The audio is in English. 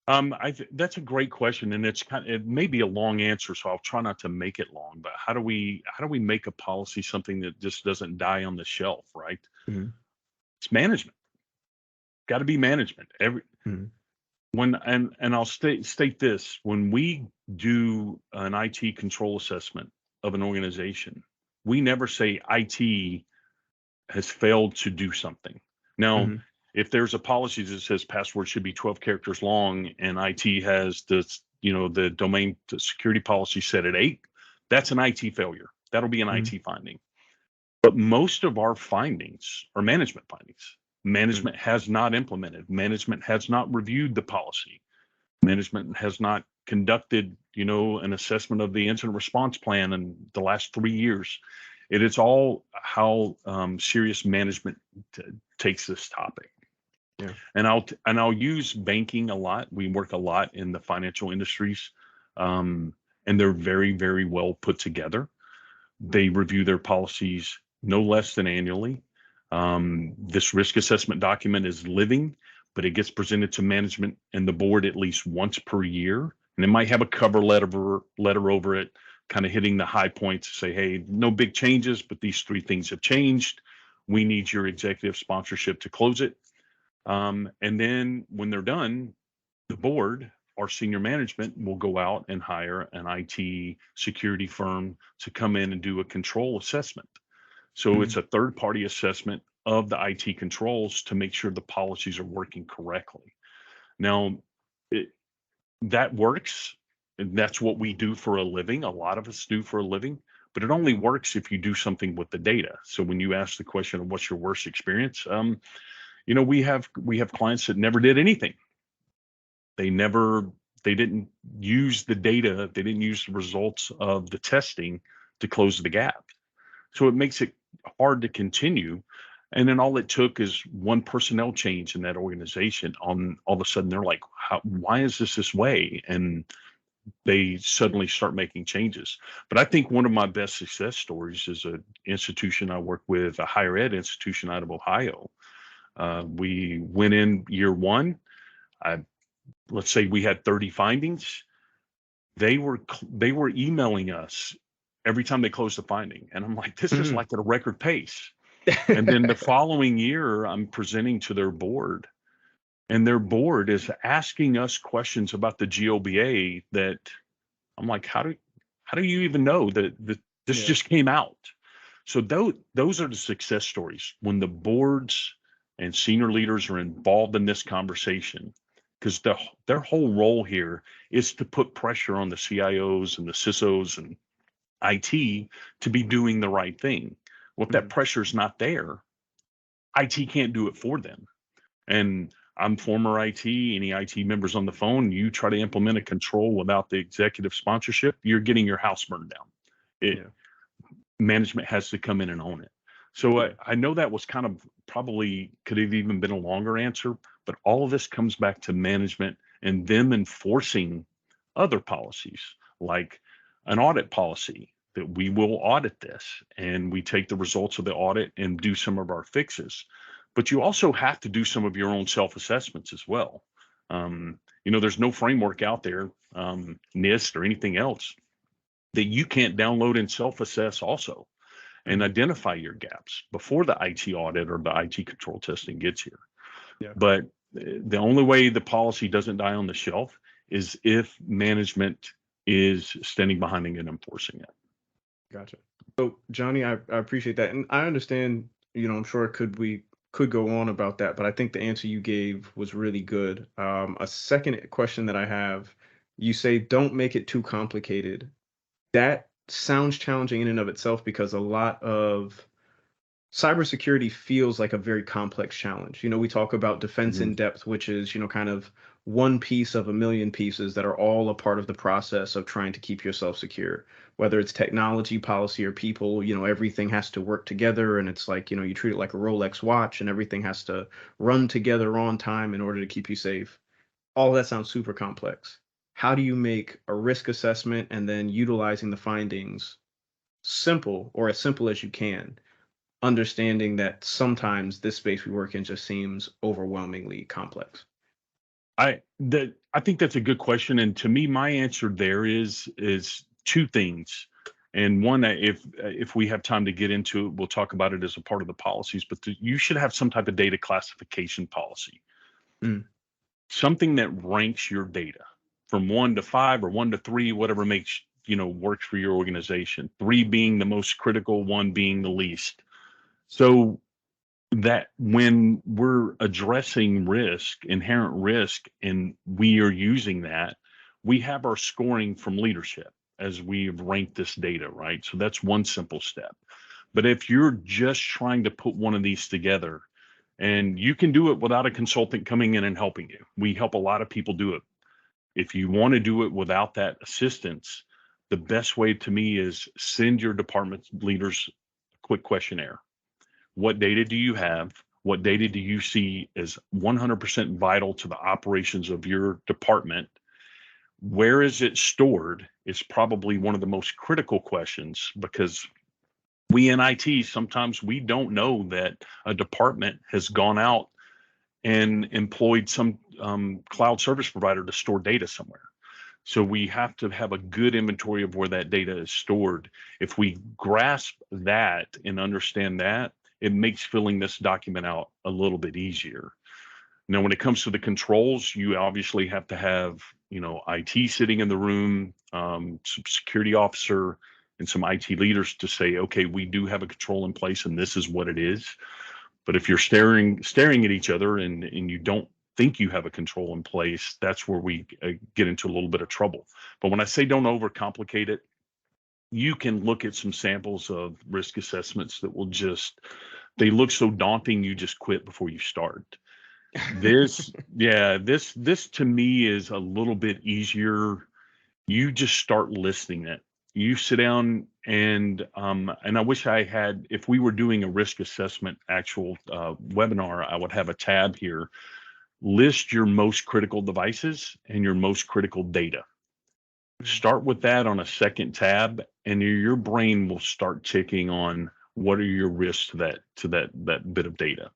That's a great question, and it may be a long answer, so I'll try not to make it long. But how do we make a policy something that just doesn't die on the shelf, right? Mhm, It's management. Got to be management. mhm, And I'll state this: when we do an IT control assessment of an organization, we never say IT has failed to do something. Now, mhm, if there's a policy that says password should be 12 characters long and IT has the domain security policy set at 8, that's an IT failure. That'll be an mhm, IT finding. But most of our findings are management findings. mhm, Management has not implemented. Management has not reviewed the policy. Management has not conducted, an assessment of the incident response plan in the last 3 years. It is all how serious management takes this topic. yeah, And I'll use banking a lot. We work a lot in the financial industries, um, and they're very, very well put together. They review their policies no less than annually. This risk assessment document is living, but it gets presented to management and the board at least once per year. And it might have a cover letter over it, kind of hitting the high points to say, hey, no big changes, but these three things have changed. We need your executive sponsorship to close it. And then when they're done, the board or senior management will go out and hire an IT security firm to come in and do a control assessment. So it's mhm, a third party assessment of the IT controls to make sure the policies are working correctly. Now, it, that works, and that's what we do for a living. A lot of us do for a living, but it only works if you do something with the data. So when you ask the question of what's your worst experience, we have clients that never did anything. They never they didn't use the data, they didn't use the results of the testing to close the gap. So it makes it hard to continue. And then all it took is one personnel change in that organization. On all of a sudden, they're like, why is this way? And they suddenly start making changes. But I think one of my best success stories is an institution I work with, a higher ed institution out of Ohio. We went in year one. I Let's say we had 30 findings. They were emailing us every time they closed the finding, and I'm like, this is mhm. like at a record pace. And then the following year, I'm presenting to their board, and their board is asking us questions about the GOBA that I'm like, how do you even know that this Yeah, just came out? So those are the success stories when the boards and senior leaders are involved in this conversation, because their whole role here is to put pressure on the CIOs and the CISOs and IT to be doing the right thing. Well, if that mhm, pressure is not there, IT can't do it for them. And I'm former IT. Any IT members on the phone, you try to implement a control without the executive sponsorship, you're getting your house burned down. It yeah, Management has to come in and own it. So I, yeah, I know that was kind of probably could have even been a longer answer, but all of this comes back to management and them enforcing other policies like an audit policy that we will audit this and we take the results of the audit and do some of our fixes. But you also have to do some of your own self assessments as well. There's no framework out there, NIST or anything else that you can't download and self-assess also and mhm, identify your gaps before the IT audit or the IT control testing gets here. yeah. But the only way the policy doesn't die on the shelf is if management is standing behind it and enforcing it. Gotcha. So, Johnny, I appreciate that, and I understand. I'm sure we could go on about that, but I think the answer you gave was really good. A second question that I have, you say don't make it too complicated. That sounds challenging in and of itself because a lot of cybersecurity feels like a very complex challenge. We talk about defense Mhm. in depth, which is, kind of one piece of a million pieces that are all a part of the process of trying to keep yourself secure. Whether it's technology, policy, or people, everything has to work together. And it's like, you treat it like a Rolex watch and everything has to run together on time in order to keep you safe. All that sounds super complex. How do you make a risk assessment and then utilizing the findings simple or as simple as you can, understanding that sometimes this space we work in just seems overwhelmingly complex. I think that's a good question, and to me, my answer there is two things. And one, if we have time to get into it, we'll talk about it as a part of the policies. But you should have some type of data classification policy, Mm, something that ranks your data from 1 to 5 or 1 to 3, whatever makes works for your organization. 3 being the most critical, 1 being the least. So that when we're addressing risk, inherent risk, and we are using that, we have our scoring from leadership as we've ranked this data, right? So that's one simple step. But if you're just trying to put one of these together, and you can do it without a consultant coming in and helping you, we help a lot of people do it. If you want to do it without that assistance, the best way to me is send your department leaders a quick questionnaire. What data do you have? What data do you see as 100% vital to the operations of your department? Where is it stored? Is probably one of the most critical questions, because we in IT, sometimes we don't know that a department has gone out and employed some cloud service provider to store data somewhere. So we have to have a good inventory of where that data is stored. If we grasp that and understand that, it makes filling this document out a little bit easier. Now, when it comes to the controls, you obviously have to have, IT sitting in the room, some security officer, and some IT leaders to say, okay, we do have a control in place, and this is what it is. But if you're staring at each other and you don't think you have a control in place, that's where we get into a little bit of trouble. But when I say don't overcomplicate it, you can look at some samples of risk assessments that will they look so daunting, you just quit before you start. This to me is a little bit easier. You just start listing it. You sit down and I wish if we were doing a risk assessment actual webinar, I would have a tab here. List your most critical devices and your most critical data. Start with that on a second tab, and your brain will start ticking on what are your risks to that bit of data.